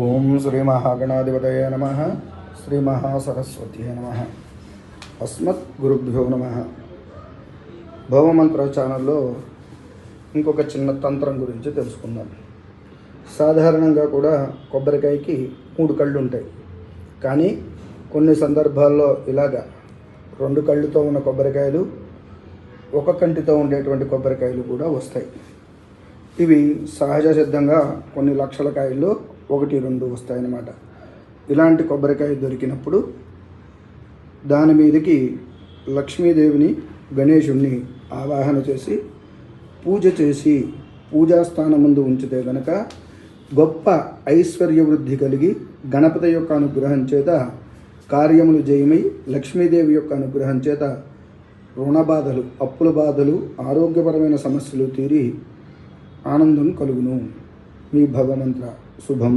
ఓం శ్రీ మహాగణాధిపతయ నమ. శ్రీ మహాసరస్వతి నమ. అస్మత్ గురుభ్యో నమ. భవమంత్ర ఛానల్లో ఇంకొక చిన్న తంత్రం గురించి తెలుసుకుందాం. సాధారణంగా కూడా కొబ్బరికాయకి 3 కళ్ళు ఉంటాయి. కానీ కొన్ని సందర్భాల్లో ఇలాగా 2 కళ్ళుతో ఉన్న కొబ్బరికాయలు, 1 కంటితో ఉండేటువంటి కొబ్బరికాయలు కూడా వస్తాయి. ఇవి సహజ సిద్ధంగా కొన్ని లక్షల కాయల్లో 1-2 వస్తాయన్నమాట. ఇలాంటి కొబ్బరికాయ దొరికినప్పుడు దాని మీదకి లక్ష్మీదేవిని, గణేశుణ్ణి ఆవాహన చేసి పూజ చేసి పూజాస్థానం ముందు ఉంచితే గనక గొప్ప ఐశ్వర్య వృద్ధి కలిగి గణపతి యొక్క అనుగ్రహం చేత కార్యములు జయమై లక్ష్మీదేవి యొక్క అనుగ్రహం చేత రుణ బాధలు, అప్పుల బాధలు, ఆరోగ్యపరమైన సమస్యలు తీరి ఆనందం కలుగును. మీ భవమంత్ర శుభం.